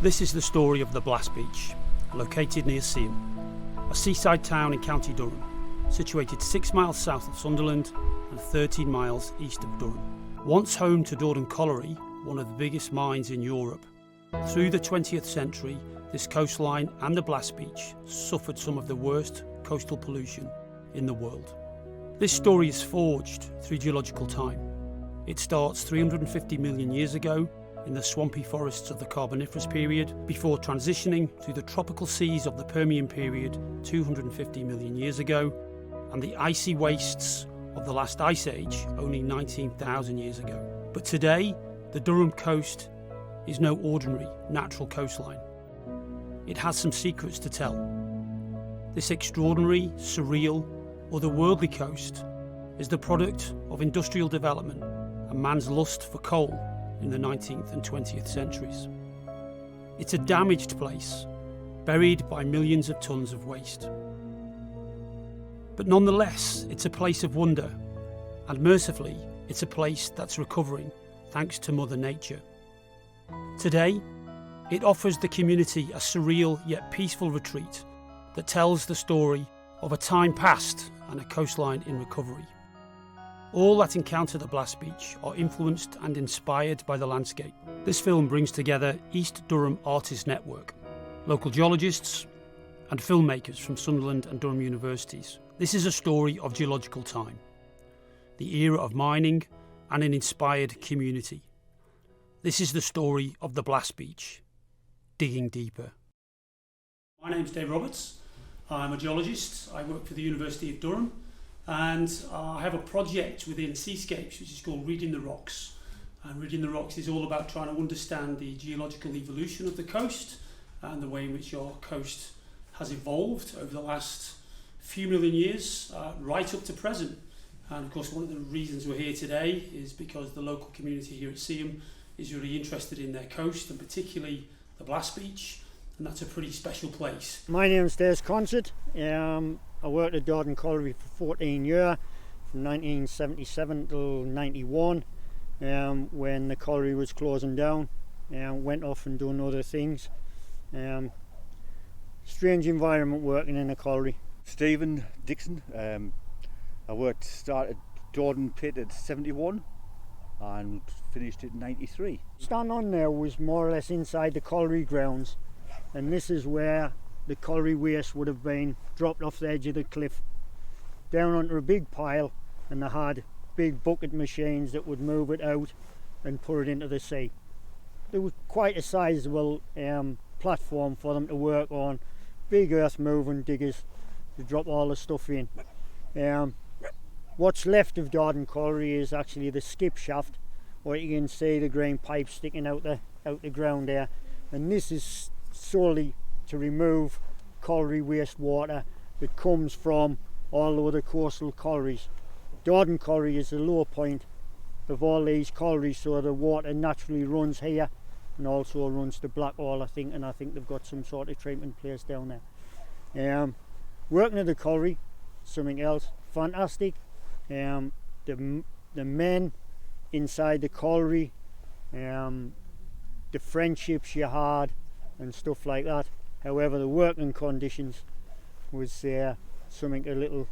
This is the story of the Blast Beach, located near Seaham, a seaside town in County Durham, situated 6 miles south of Sunderland and 13 miles east of Durham. Once home to Durham Colliery, one of the biggest mines in Europe, through the 20th century, this coastline and the Blast Beach suffered some of the worst coastal pollution in the world. This story is forged through geological time. It starts 350 million years ago in the swampy forests of the Carboniferous period, before transitioning through the tropical seas of the Permian period 250 million years ago, and the icy wastes of the last ice age only 19,000 years ago. But today, the Durham coast is no ordinary natural coastline. It has some secrets to tell. This extraordinary, surreal, otherworldly coast is the product of industrial development and man's lust for coal in the 19th and 20th centuries. It's a damaged place, buried by millions of tons of waste. But nonetheless, it's a place of wonder, and mercifully, it's a place that's recovering thanks to Mother Nature. Today, it offers the community a surreal yet peaceful retreat that tells the story of a time past and a coastline in recovery. All that encounter the Blast Beach are influenced and inspired by the landscape. This film brings together East Durham Artists Network, local geologists and filmmakers from Sunderland and Durham Universities. This is a story of geological time, the era of mining and an inspired community. This is the story of the Blast Beach, digging deeper. My name's Dave Roberts. I'm a geologist. I work for the University of Durham. And I have a project within Seascapes which is called Reading the Rocks. And Reading the Rocks is all about trying to understand the geological evolution of the coast and the way in which our coast has evolved over the last few million years, right up to present. And of course, one of the reasons we're here today is because the local community here at Seaham is really interested in their coast, and particularly the Blast Beach, and that's a pretty special place. My name's Des Concert. I worked at Durham Colliery for 14 years, from 1977 till 91, when the colliery was closing down. Went off and doing other things. Strange environment working in a colliery. Stephen Dixon. I started Durham Pit at 71 and finished at 93. Stand on there was more or less inside the colliery grounds, and this is where the colliery waste would have been dropped off the edge of the cliff down onto a big pile, and they had big bucket machines that would move it out and put it into the sea. There was quite a sizable platform for them to work on, big earth moving diggers to drop all the stuff in. What's left of Durham Colliery is actually the skip shaft, where you can see the green pipe sticking out the ground there, and this is solely to remove colliery wastewater that comes from all over the coastal collieries. Durham Colliery is the low point of all these collieries, so the water naturally runs here and also runs to Blackall, I think, and I think they've got some sort of treatment place down there. Working at the colliery, something else fantastic. The men inside the colliery, the friendships you had and stuff like that. However, the working conditions was something a little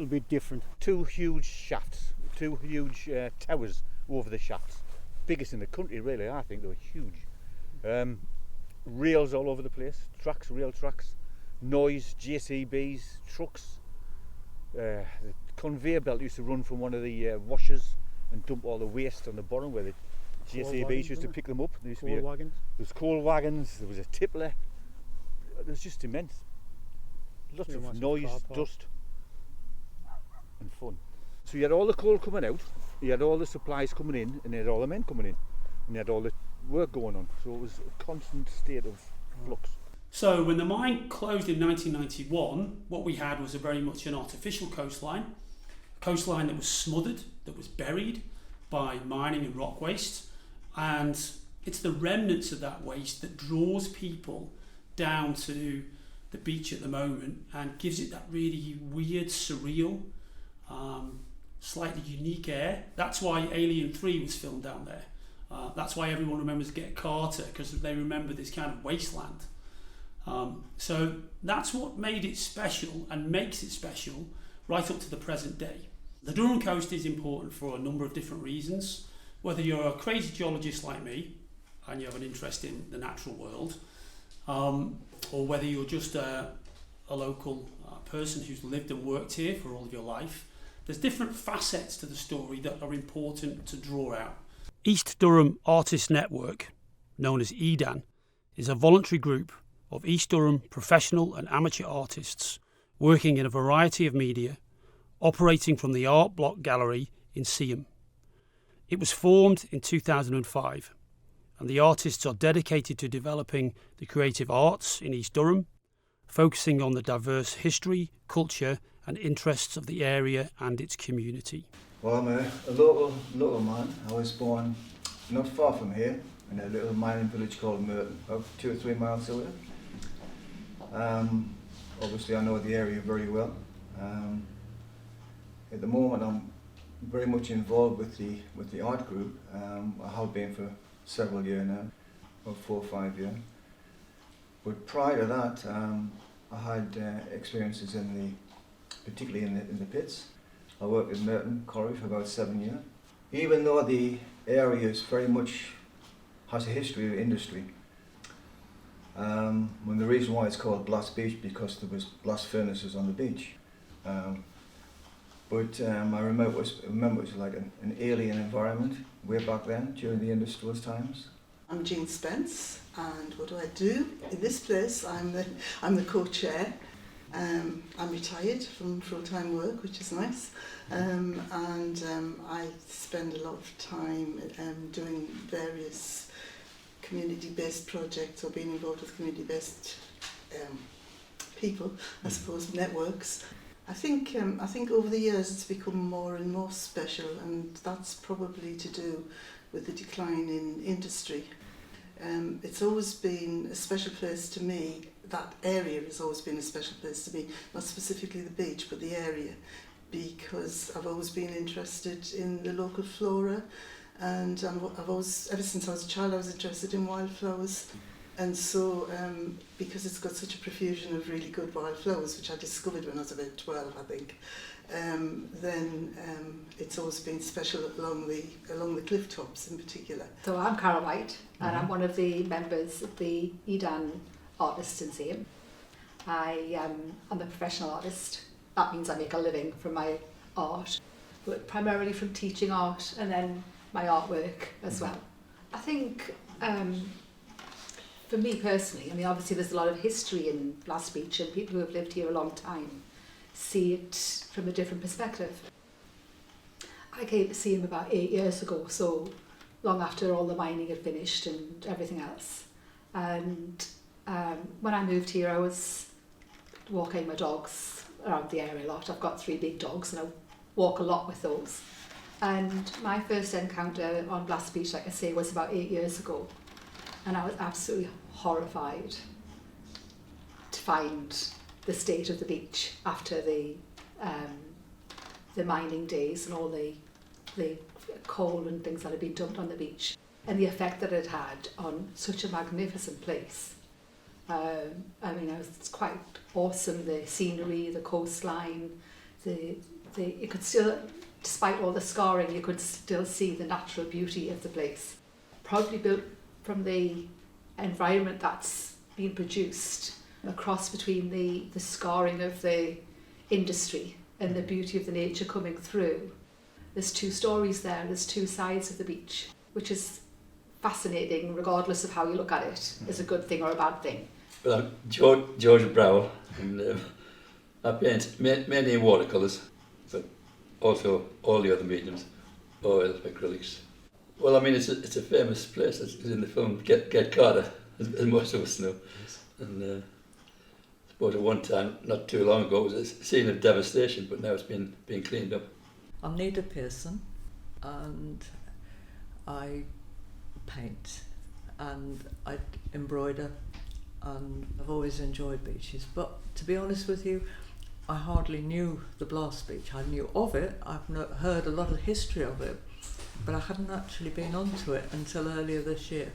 bit different. Two huge shafts, two huge towers over the shafts. Biggest in the country, really. I think they were huge. Rails all over the place, rail tracks, noise, JCBs, trucks. The conveyor belt used to run from one of the washers and dump all the waste on the bottom, where the JCBs used to pick them up. There was coal wagons, there was a tippler. It was just immense. Lots of noise, dust and fun. So you had all the coal coming out, you had all the supplies coming in, and you had all the men coming in, and you had all the work going on. So it was a constant state of flux. So when the mine closed in 1991, what we had was a very much an artificial coastline that was smothered, that was buried by mining and rock waste, and it's the remnants of that waste that draws people down to the beach at the moment and gives it that really weird, surreal, slightly unique air. That's why Alien 3 was filmed down there. That's why everyone remembers Get Carter, because they remember this kind of wasteland. So that's what made it special and makes it special right up to the present day. The Durham coast is important for a number of different reasons. Whether you're a crazy geologist like me and you have an interest in the natural world, or whether you're just a local person who's lived and worked here for all of your life, there's different facets to the story that are important to draw out. East Durham Artists Network, known as EDAN, is a voluntary group of East Durham professional and amateur artists working in a variety of media, operating from the Art Block Gallery in Seaham. It was formed in 2005, and the artists are dedicated to developing the creative arts in East Durham, focusing on the diverse history, culture and interests of the area and its community. Well, I'm a local man. I was born not far from here, in a little mining village called Merton, about 2 or 3 miles away. Obviously I know the area very well. At the moment I'm very much involved with the art group. I have been for several years now, about 4 or 5 years. But prior to that, I had experiences particularly in the pits. I worked in Merton Quarry for about 7 years. Even though the area is very much has a history of industry, and the reason why it's called Blast Beach because there was blast furnaces on the beach. But I remember it was like an alien environment way back then during the industrial times. I'm Jean Spence, and what do I do in this place? I'm the co-chair. I'm retired from full-time work, which is nice, and I spend a lot of time doing various community-based projects or being involved with community-based people, I suppose, networks. I think over the years it's become more and more special, and that's probably to do with the decline in industry. It's always been a special place to me. That area has always been a special place to me, not specifically the beach, but the area, because I've always been interested in the local flora, and I've always, ever since I was a child, I was interested in wildflowers. And so, because it's got such a profusion of really good wildflowers, which I discovered when I was about 12, I think, then it's always been special along the cliff tops in particular. So I'm Carol White, and I'm one of the members of the EDAN Artists in Seaham. I'm a professional artist. That means I make a living from my art, but primarily from teaching art and then my artwork as well. I think for me personally, I mean obviously there's a lot of history in Blast Beach, and people who have lived here a long time see it from a different perspective. I came to Seaham about 8 years ago, so long after all the mining had finished and everything else. And when I moved here, I was walking my dogs around the area a lot. I've got 3 big dogs and I walk a lot with those. And my first encounter on Blast Beach, like I say, was about 8 years ago. And I was absolutely horrified to find the state of the beach after the mining days and all the coal and things that had been dumped on the beach, and the effect that it had on such a magnificent place. I mean, it's quite awesome, the scenery, the coastline, you could still, despite all the scarring, you could still see the natural beauty of the place. Probably built from the environment that's been produced, a cross between the scarring of the industry and the beauty of the nature coming through. There's 2 stories there, there's 2 sides of the beach, which is fascinating regardless of how you look at it, is a good thing or a bad thing. Well, I'm George Browell, and I paint mainly in watercolours, but also all the other mediums, oils, acrylics. Well, I mean, it's a famous place. It's in the film Get Carter, as most of us know. And I suppose at one time, not too long ago, it was a scene of devastation, but now it's been cleaned up. I'm Nita Pearson, and I paint and I embroider, and I've always enjoyed beaches. But to be honest with you, I hardly knew the Blast Beach. I knew of it, I've not heard a lot of history of it, but I hadn't actually been onto it until earlier this year.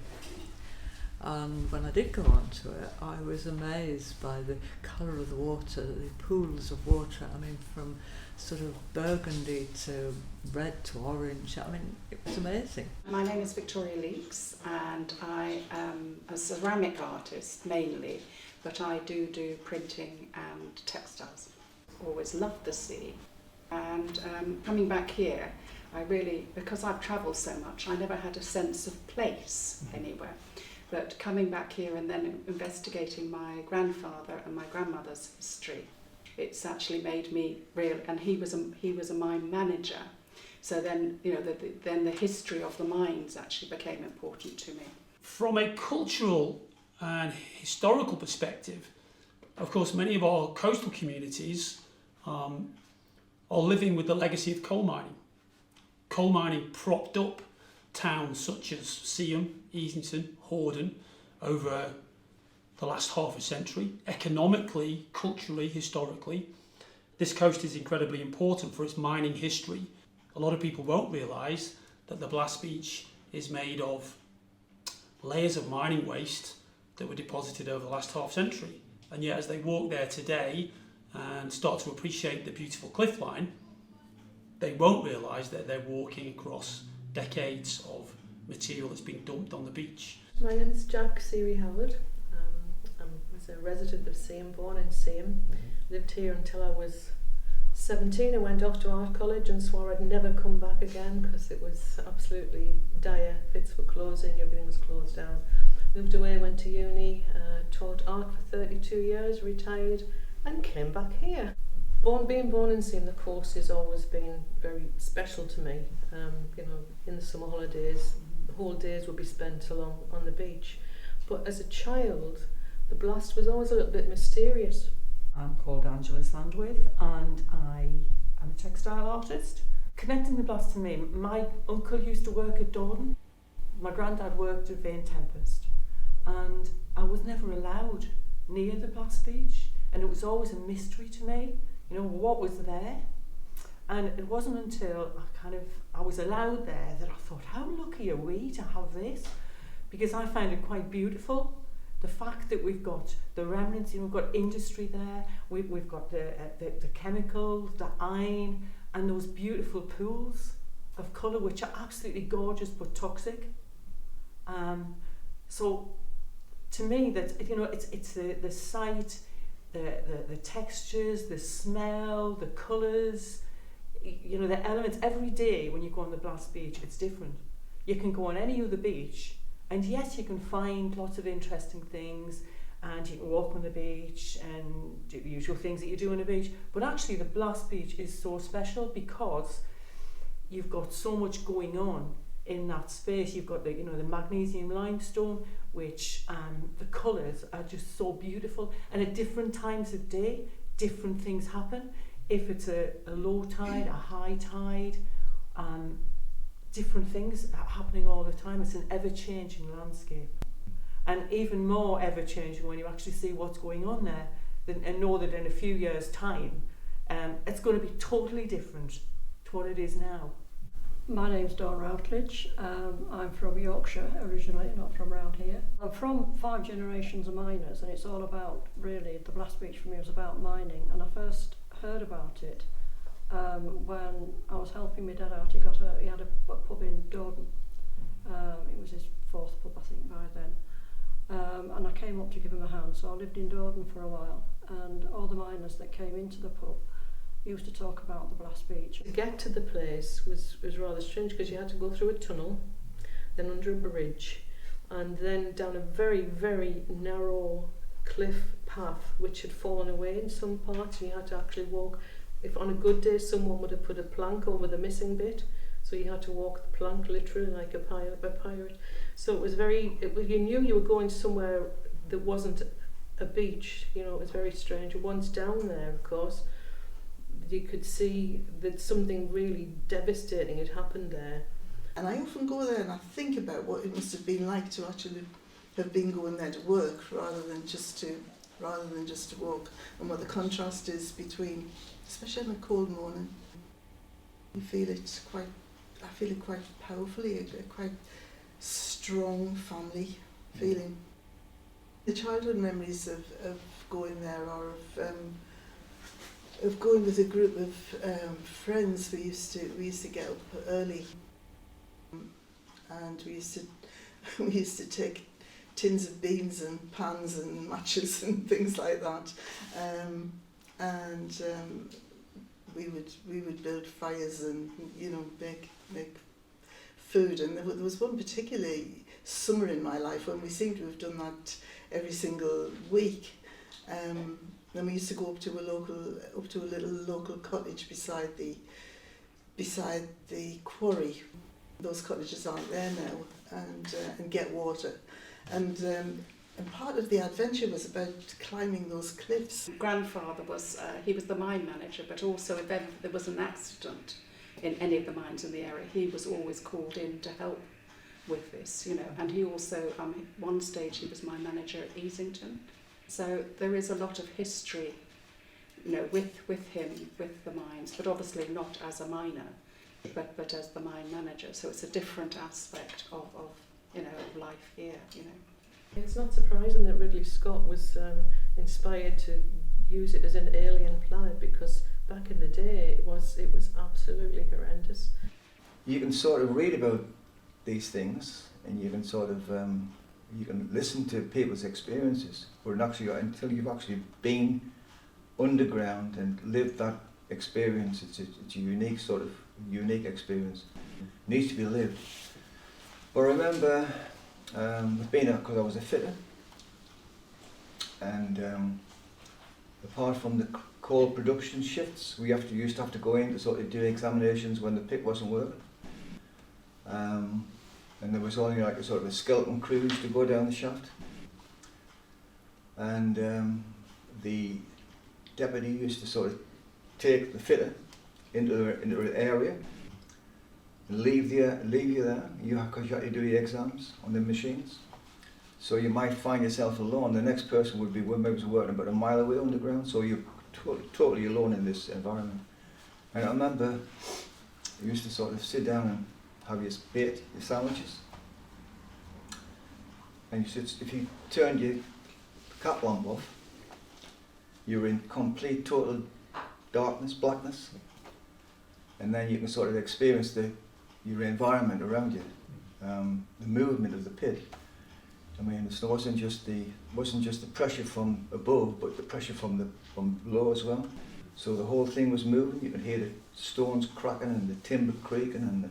And when I did go onto it, I was amazed by the colour of the water, the pools of water. I mean, from sort of burgundy to red to orange. I mean, it was amazing. My name is Victoria Leeks, and I am a ceramic artist mainly, but I do printing and textiles. Always loved the sea, and coming back here, I really, because I've travelled so much, I never had a sense of place anywhere. But coming back here and then investigating my grandfather and my grandmother's history, it's actually made me real. And he was a mine manager, so then then the history of the mines actually became important to me. From a cultural and historical perspective, of course, many of our coastal communities are living with the legacy of coal mining. Coal mining propped up towns such as Seaham, Easington, Hordern over the last half a century. Economically, culturally, historically, this coast is incredibly important for its mining history. A lot of people won't realise that the Blast Beach is made of layers of mining waste that were deposited over the last half century. And yet as they walk there today and start to appreciate the beautiful cliff line, they won't realise that they're walking across decades of material that's been dumped on the beach. My name is Jack Seary Howard. I was a resident of Seaham, born in Seaham. Lived here until I was 17. I went off to art college and swore I'd never come back again because it was absolutely dire. Pits were closing, everything was closed down. Moved away, went to uni, taught art for 32 years, retired and came back here. Being born in Seaham, the coast has always been very special to me. In the summer holidays, whole days would be spent along on the beach. But as a child, the Blast was always a little bit mysterious. I'm called Angela Sandwith and I am a textile artist. Connecting the Blast to me, my uncle used to work at Durham. My granddad worked at Vane Tempest and I was never allowed near the Blast Beach, and it was always a mystery to me, what was there. And it wasn't until I was allowed there that I thought, how lucky are we to have this? Because I find it quite beautiful. The fact that we've got the remnants, we've got industry there, we've got the chemicals, the iron, and those beautiful pools of colour which are absolutely gorgeous but toxic. So to me, that it's the sight, the textures, the smell, the colours, the elements. Every day when you go on the Blast Beach, it's different. You can go on any other beach, and yes, you can find lots of interesting things, and you can walk on the beach and do the usual things that you do on a beach. But actually, the Blast Beach is so special because you've got so much going on in that space. You've got the magnesium limestone, which the colours are just so beautiful, and at different times of day, different things happen. If it's a low tide, a high tide, different things are happening all the time. It's an ever-changing landscape, and even more ever-changing when you actually see what's going on there, and know that in a few years' time, it's going to be totally different to what it is now. My name's Dawn Routledge. I'm from Yorkshire originally, not from around here. I'm from 5 generations of miners, and it's all about, really, the Blast Beach for me was about mining. And I first heard about it when I was helping my dad out. He had a pub in Durham. It was his 4th pub, I think, by then. And I came up to give him a hand, so I lived in Durham for a while. And all the miners that came into the pub used to talk about the Blast Beach. To get to the place was rather strange because you had to go through a tunnel, then under a bridge, and then down a very, very narrow cliff path which had fallen away in some parts, and you had to actually walk. If on a good day someone would have put a plank over the missing bit, so you had to walk the plank literally like a pirate. So it was you knew you were going somewhere that wasn't a beach. It was very strange. Once down there, of course, you could see that something really devastating had happened there. And I often go there and I think about what it must have been like to actually have been going there to work rather than just to walk, and what the contrast is between, especially on a cold morning. You feel it quite I feel it quite powerfully, a quite strong family feeling. The childhood memories of going there, or of going with a group of friends. We used to get up early, and we used to take tins of beans and pans and matches and things like that, and we would build fires and make food. And there was one particular summer in my life when we seemed to have done that every single week. Then we used to go up to a little local cottage beside the quarry. Those cottages aren't there now, and get water. And part of the adventure was about climbing those cliffs. Grandfather was he was the mine manager, but also if ever there was an accident in any of the mines in the area, he was always called in to help with this, And he also, one stage, he was mine manager at Easington. So there is a lot of history, with him, with the mines, but obviously not as a miner, but as the mine manager. So it's a different aspect of life here, It's not surprising that Ridley Scott was inspired to use it as an alien planet, because back in the day it was absolutely horrendous. You can sort of read about these things, and you can sort of you can listen to people's experiences, but until you've actually been underground and lived that experience, it's a unique experience. It needs to be lived. But I remember being out because I was a fitter, and apart from the coal production shifts, we used to have to go in to sort of do examinations when the pit wasn't working. And there was only like a sort of a skeleton cruise to go down the shaft. And the deputy used to sort of take the fitter into an area and leave you there, because you had to do your exams on the machines. So you might find yourself alone. The next person would be maybe working about a mile away underground, so you're totally alone in this environment. And I remember you used to sort of sit down and have your bait, your sandwiches. And if you turned your cat lamp off, you were in complete, total darkness, blackness. And then you can sort of experience your environment around you, the movement of the pit. I mean, it wasn't just the pressure from above, but the pressure from below as well. So the whole thing was moving. You could hear the stones cracking and the timber creaking, and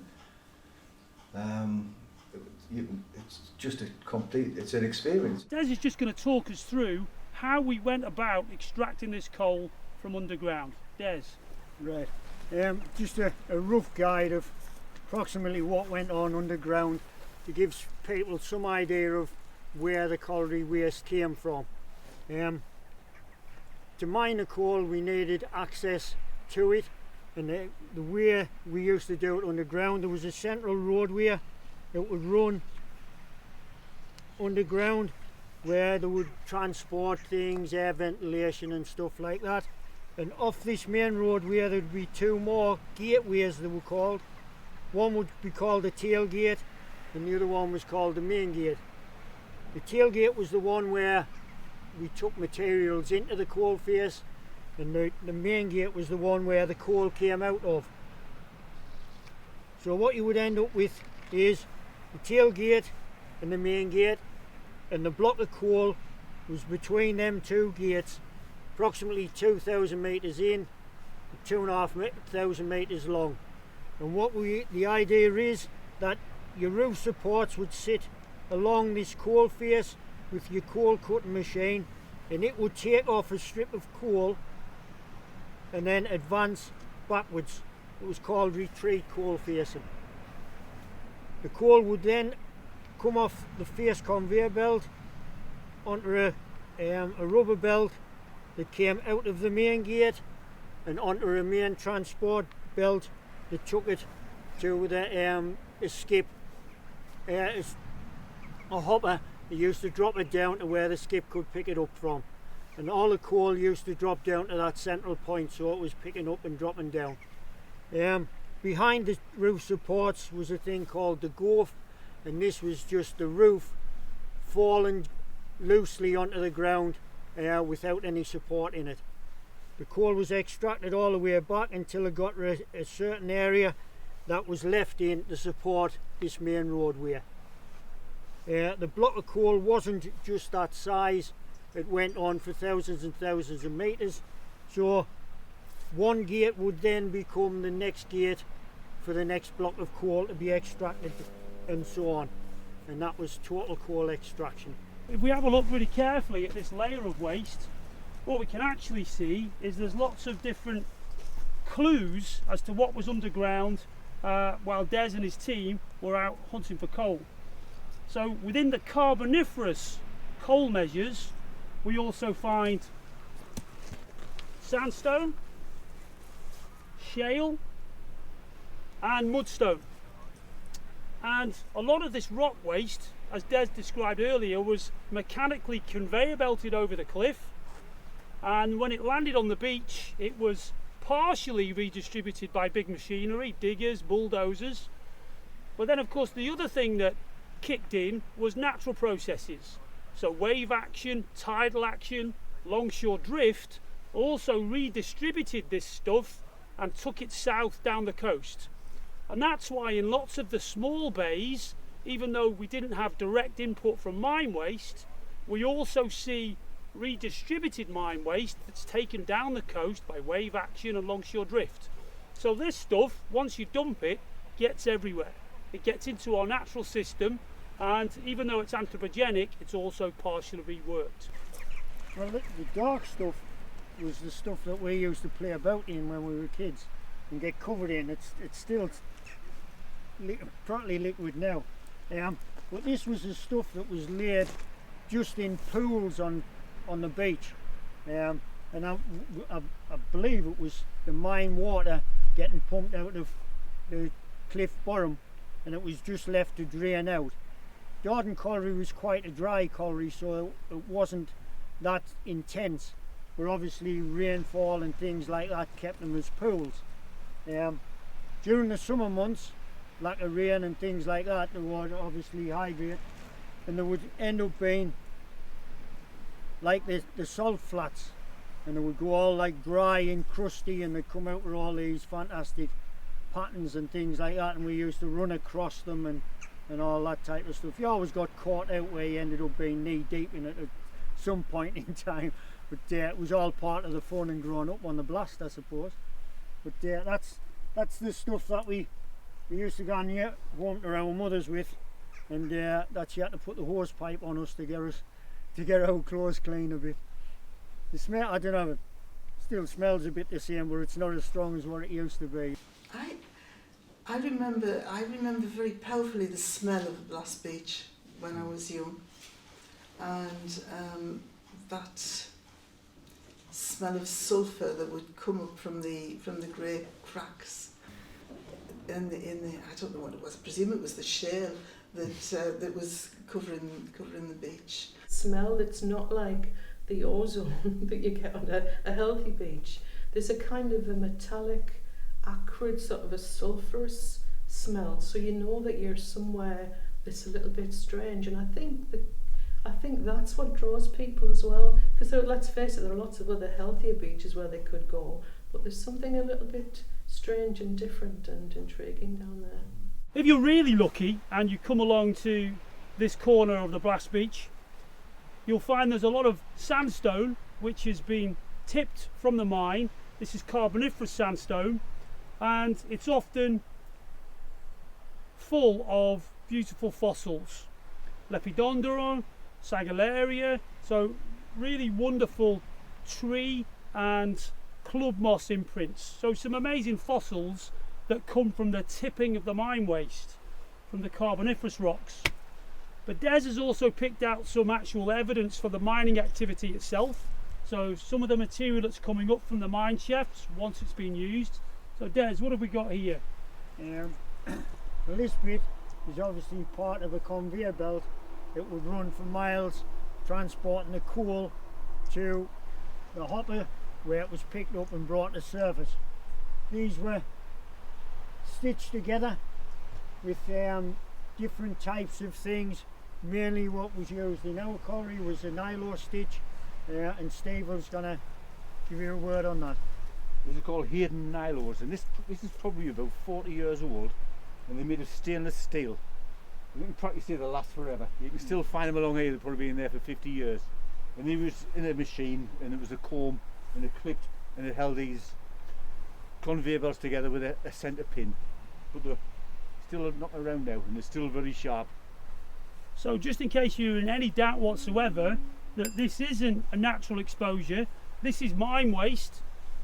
it's an experience. Des is just going to talk us through how we went about extracting this coal from underground. Des. Right. Just a rough guide of approximately what went on underground to give people some idea of where the colliery waste came from. To mine the coal, we needed access to it, and the way we used to do it underground, there was a central roadway that would run underground where they would transport things, air ventilation and stuff like that. And off this main roadway there would be two more gateways, they were called. One would be called the tailgate and the other one was called the main gate. The tailgate was the one where we took materials into the coal face, and the main gate was the one where the coal came out of. So what you would end up with is the tailgate and the main gate, and the block of coal was between them two gates, approximately 2,000 metres in, 2,500 metres long. And the idea is that your roof supports would sit along this coal face with your coal cutting machine, and it would take off a strip of coal and then advance backwards. It was called retreat coal facing. The coal would then come off the face conveyor belt onto a rubber belt that came out of the main gate and onto a main transport belt that took it to a skip, a hopper. They used to drop it down to where the skip could pick it up from, and all the coal used to drop down to that central point, so it was picking up and dropping down. behind the roof supports was a thing called the gove, and this was just the roof falling loosely onto the ground without any support in it. The coal was extracted all the way back until it got to a certain area that was left in to support this main roadway. The block of coal wasn't just that size, it went on for thousands and thousands of metres, so one gate would then become the next gate for the next block of coal to be extracted and so on, and that was total coal extraction. If we have a look really carefully at this layer of waste, what we can actually see is there's lots of different clues as to what was underground while Des and his team were out hunting for coal. So within the carboniferous coal measures, we also find sandstone, shale and mudstone. And a lot of this rock waste, as Des described earlier, was mechanically conveyor belted over the cliff, and when it landed on the beach it was partially redistributed by big machinery, diggers, bulldozers. But then of course the other thing that kicked in was natural processes. So wave action, tidal action, longshore drift also redistributed this stuff and took it south down the coast. And that's why in lots of the small bays, even though we didn't have direct input from mine waste, we also see redistributed mine waste that's taken down the coast by wave action and longshore drift. So this stuff, once you dump it, gets everywhere. It gets into our natural system, and even though it's anthropogenic, it's also partially reworked. Well, the dark stuff was the stuff that we used to play about in when we were kids and get covered in. It's still partly liquid now. But this was the stuff that was laid just in pools on the beach. And I believe it was the mine water getting pumped out of the cliff bottom, and it was just left to drain out. Durham colliery was quite a dry colliery, so it wasn't that intense, but obviously rainfall and things like that kept them as pools. During the summer months, lack of rain and things like that, the water obviously hydrate, and there would end up being like the salt flats, and they would go all like dry and crusty, and they'd come out with all these fantastic patterns and things like that, and we used to run across them and all that type of stuff. You always got caught out where you ended up being knee deep in it at some point in time, but it was all part of the fun and growing up on the blast, I suppose. But that's the stuff that we used to go on here home to our mothers with, and that's you had to put the hose pipe on us to get our clothes clean a bit. The smell, I don't know, it still smells a bit the same, but it's not as strong as what it used to be. I remember very powerfully the smell of the Blast Beach when I was young, and that smell of sulphur that would come up from the grey cracks in the I don't know what it was. I presume it was the shale that was covering the beach. Smell that's not like the ozone that you get on a healthy beach. There's a kind of a metallic, acrid, sort of a sulphurous smell, so you know that you're somewhere that's a little bit strange. And I think that's what draws people as well, because let's face it, there are lots of other healthier beaches where they could go, but there's something a little bit strange and different and intriguing down there. If you're really lucky and you come along to this corner of the Blast Beach, you'll find there's a lot of sandstone which has been tipped from the mine. This is carboniferous sandstone, and it's often full of beautiful fossils. Lepidodendron, Sagillaria, so really wonderful tree and club moss imprints. So some amazing fossils that come from the tipping of the mine waste from the carboniferous rocks. But Des has also picked out some actual evidence for the mining activity itself. So some of the material that's coming up from the mine shafts once it's been used. So Des, what have we got here? Well, this bit is obviously part of a conveyor belt that would run for miles, transporting the coal to the hopper where it was picked up and brought to surface. These were stitched together with different types of things. Mainly what was used in our colliery was a nylon stitch, and Steve was going to give you a word on that. These are called EDAN nylons, and this is probably about 40 years old, and they're made of stainless steel. You can practically say they'll last forever. You can still find them along here, they've probably been there for 50 years. And they was in a machine, and it was a comb, and it clipped, and it held these conveyor belts together with a centre pin. But they're still not around now, and they're still very sharp. So just in case you're in any doubt whatsoever that this isn't a natural exposure, this is mine waste.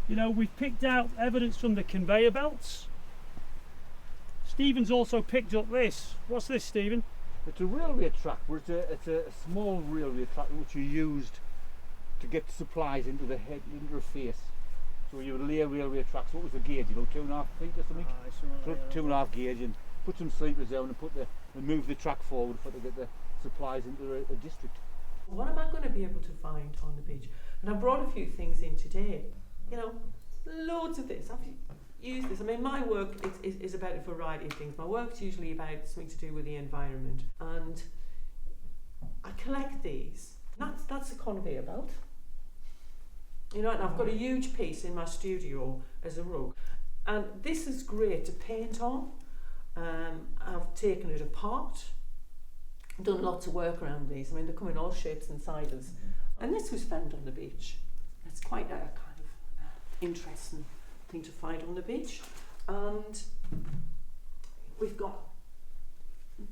You know, we've picked out evidence from the conveyor belts. Stephen's also picked up this. What's this, Stephen? It's a railway track, but it's a small railway track which you used to get supplies into the face. So you would lay a railway tracks. What was the gauge? About 2.5 feet or something? So 2.5 gauge, and put some sleepers down and move the track forward to get the supplies into a district. What am I going to be able to find on the beach? And I brought a few things in today. You know, loads of this. I've used this. I mean, my work is about a variety of things. My work's usually about something to do with the environment, and I collect these. That's a conveyor belt. You know, and I've got a huge piece in my studio as a rug, and this is great to paint on. I've taken it apart, done lots of work around these. I mean, they come in all shapes and sizes, and this was found on the beach. It's quite a kind of interesting thing to find on the beach. And we've got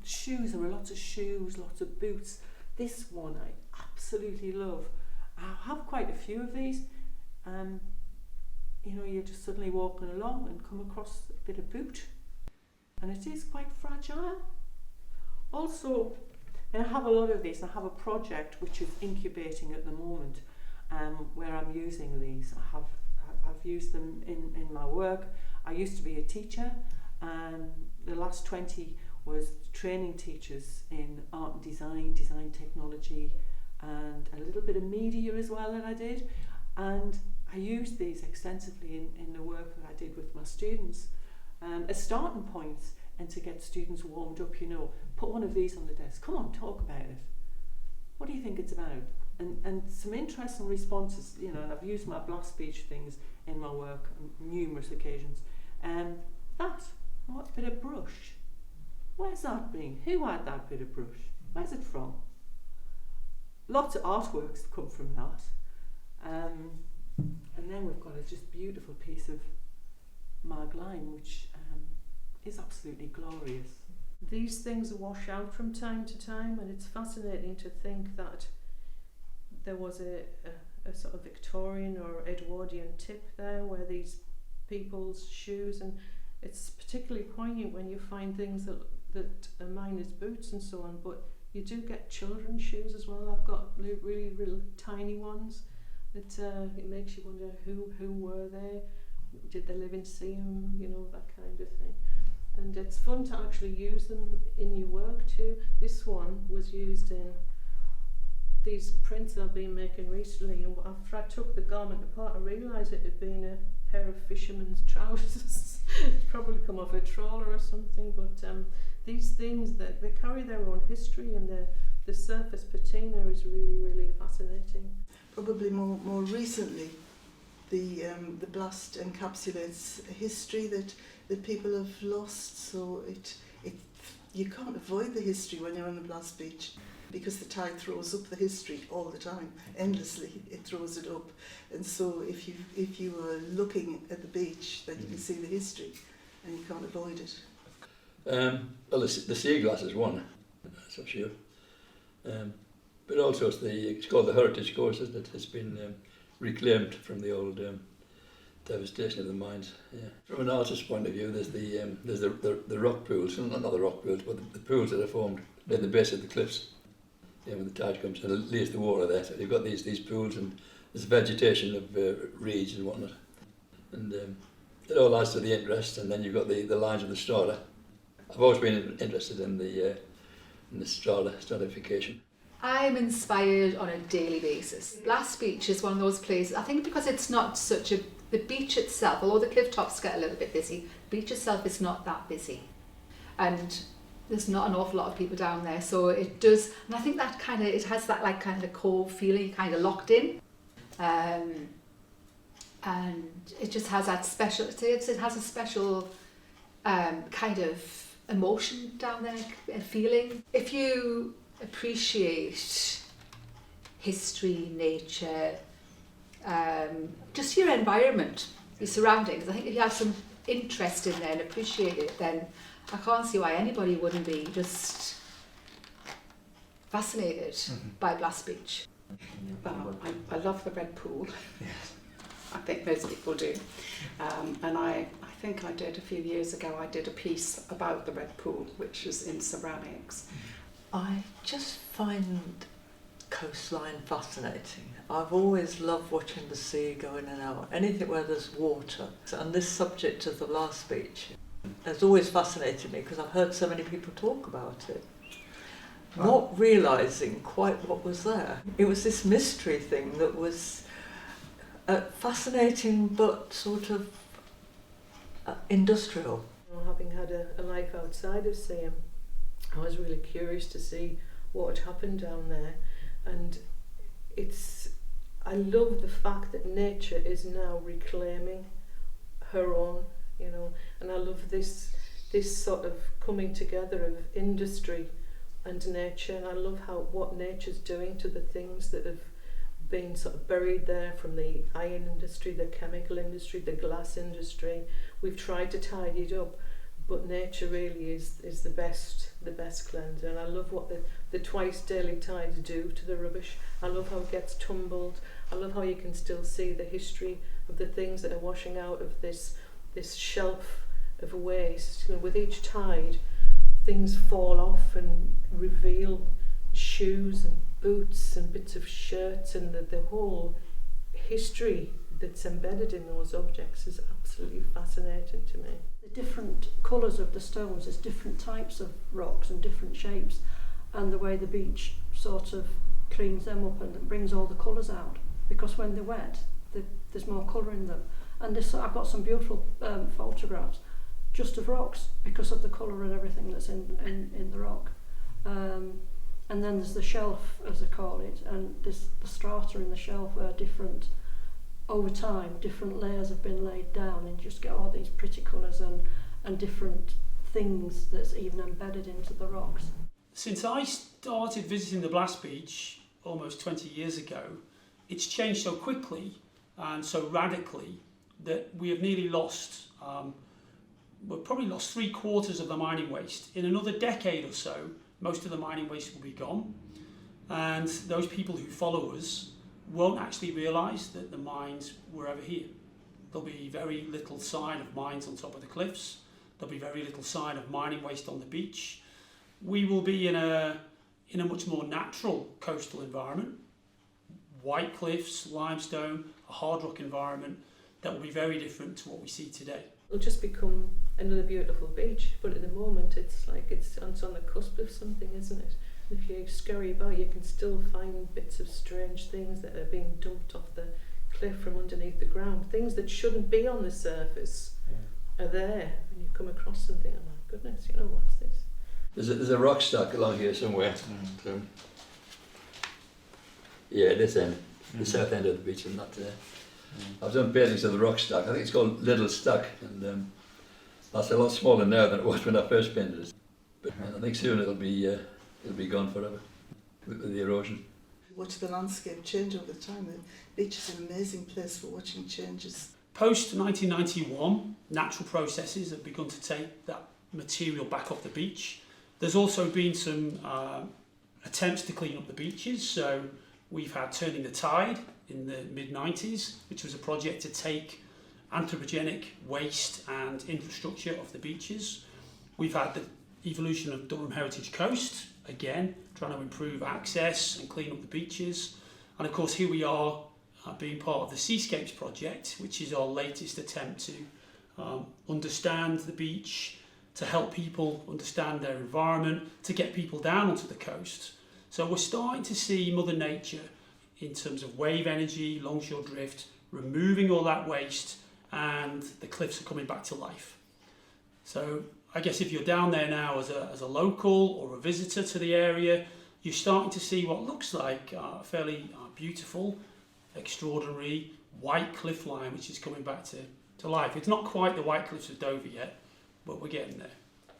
shoes. There are lots of shoes, lots of boots. This one I absolutely love. I have quite a few of these. You know, you're just suddenly walking along and come across a bit of boot, and it is quite fragile. Also, I have a lot of these. I have a project which is incubating at the moment, where I'm using these. I've used them in my work. I used to be a teacher, and the last 20 was training teachers in art and design technology, and a little bit of media as well that I did. And I used these extensively in the work that I did with my students as starting points, and to get students warmed up. You know, put one of these on the desk. Come on, talk about it. What do you think it's about? And some interesting responses. You know, and I've used my blast beach things in my work on numerous occasions. What bit of brush? Where's that been? Who had that bit of brush? Where's it from? Lots of artworks come from that. And then we've got a just beautiful piece of margline, which is absolutely glorious. These things wash out from time to time, and it's fascinating to think that there was a sort of Victorian or Edwardian tip there where these people's shoes, and it's particularly poignant when you find things that are miners' boots and so on, but you do get children's shoes as well. I've got really tiny ones that it makes you wonder who were they, did they live in Seaham, you know, that kind of thing. And it's fun to actually use them in your work too. This one was used in these prints I've been making recently, and after I took the garment apart, I realised it had been a pair of fisherman's trousers. It's probably come off a trawler or something, but these things, they carry their own history, and the surface patina is really fascinating. Probably more recently, the blast encapsulates a history that people have lost, so you can't avoid the history when you're on the blast beach, because the tide throws up the history all the time, endlessly. It throws it up, and so if you are looking at the beach, then you can see the history, and you can't avoid it. Well, the sea glass is one, that's for sure. But also it's called the Heritage Coast, isn't it? It's been reclaimed from the old devastation of the mines. Yeah. From an artist's point of view, there's the rock pools, not the rock pools, but the pools that are formed in the base of the cliffs. Yeah, when the tide comes and it leaves the water there. So you've got these pools, and there's vegetation of reeds and whatnot, and it all adds to the interest. And then you've got the lines of the strata. I've always been interested in the stratification. I'm inspired on a daily basis. Blast Beach is one of those places, I think because it's not such a, the beach itself, although the cliff tops get a little bit busy, the beach itself is not that busy. And there's not an awful lot of people down there, so it does, and I think that kind of, it has that like kind of a cove feeling, kind of locked in. And it just has that special, it has a special kind of emotion down there, a feeling. If you appreciate history, nature, just your environment, your surroundings, I think if you have some interest in there and appreciate it, then I can't see why anybody wouldn't be just fascinated by Blast Beach. Well, I love the Red Pool. Yes. I think most people do. And I think I did a few years ago, I did a piece about the Red Pool, which is in ceramics. I just find coastline fascinating. I've always loved watching the sea go in and out, anything where there's water. And this subject of the Blast Beach has always fascinated me because I've heard so many people talk about it, not realising quite what was there. It was this mystery thing that was fascinating but sort of industrial. Having had a life outside of Seaham, I was really curious to see what had happened down there, and I love the fact that nature is now reclaiming her own, you know, and I love this sort of coming together of industry and nature, and I love what nature's doing to the things that have been sort of buried there from the iron industry, the chemical industry, the glass industry. We've tried to tidy it up, but nature really is the best cleanser, and I love what the twice daily tides do to the rubbish. I love how it gets tumbled. I love how you can still see the history of the things that are washing out of this shelf of waste. You know, with each tide, things fall off and reveal shoes and boots and bits of shirts, and the whole history that's embedded in those objects is absolutely fascinating to me. The different colours of the stones, there's different types of rocks and different shapes, and the way the beach sort of cleans them up and brings all the colours out, because when they're wet there's more colour in them. And I've got some beautiful photographs just of rocks because of the colour and everything that's in the rock. And then there's the shelf, as they call it, and the strata in the shelf are different. Over time, different layers have been laid down, and you just get all these pretty colours and different things that's even embedded into the rocks. Since I started visiting the Blast Beach almost 20 years ago, it's changed so quickly and so radically that we have nearly lost, we've probably lost 3/4 of the mining waste. In another decade or so, most of the mining waste will be gone, and those people who follow us won't actually realise that the mines were ever here. There'll be very little sign of mines on top of the cliffs. There'll be very little sign of mining waste on the beach. We will be in a much more natural coastal environment, white cliffs, limestone, a hard rock environment that will be very different to what we see today. It'll just become another beautiful beach, but at the moment it's like it's on the cusp of something, isn't it? And if you scurry about, you can still find bits of strange things that are being dumped off the cliff from underneath the ground. Things that shouldn't be on the surface are there, and you come across something and my goodness, you know, what's this? There's a rock stack along here somewhere. And, yeah, this end, the south end of the beach, and not there. I've done paintings of the rock stack. I think it's called Little Stack, and that's a lot smaller now than it was when I first painted it. But I think soon it'll be gone forever with the erosion. Watch the landscape change over time. The beach is an amazing place for watching changes. Post 1991, natural processes have begun to take that material back off the beach. There's also been some attempts to clean up the beaches. So we've had Turning the Tide in the mid-90s, which was a project to take anthropogenic waste and infrastructure off the beaches. We've had the evolution of Durham Heritage Coast, again, trying to improve access and clean up the beaches. And of course, here we are being part of the Seascapes project, which is our latest attempt to understand the beach, to help people understand their environment, to get people down onto the coast So we're starting to see Mother Nature, in terms of wave energy, longshore drift, removing all that waste, and the cliffs are coming back to life. So I guess if you're down there now as a local or a visitor to the area, you're starting to see what looks like a fairly beautiful, extraordinary white cliff line which is coming back to life. It's not quite the White Cliffs of Dover yet, but we're getting there.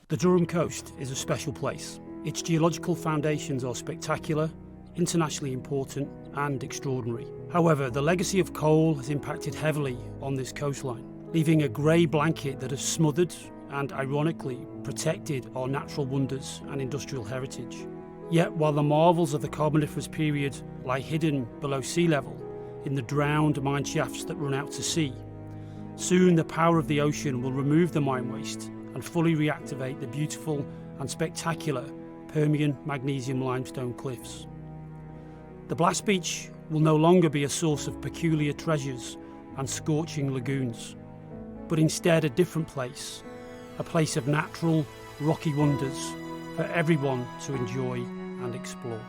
The Durham coast is a special place. Its geological foundations are spectacular, internationally important and extraordinary. However, the legacy of coal has impacted heavily on this coastline, leaving a grey blanket that has smothered and, ironically, protected our natural wonders and industrial heritage. Yet, while the marvels of the Carboniferous period lie hidden below sea level in the drowned mine shafts that run out to sea, soon the power of the ocean will remove the mine waste and fully reactivate the beautiful and spectacular Permian magnesium limestone cliffs. The Blast Beach will no longer be a source of peculiar treasures and scorching lagoons, but instead a different place, a place of natural, rocky wonders for everyone to enjoy and explore.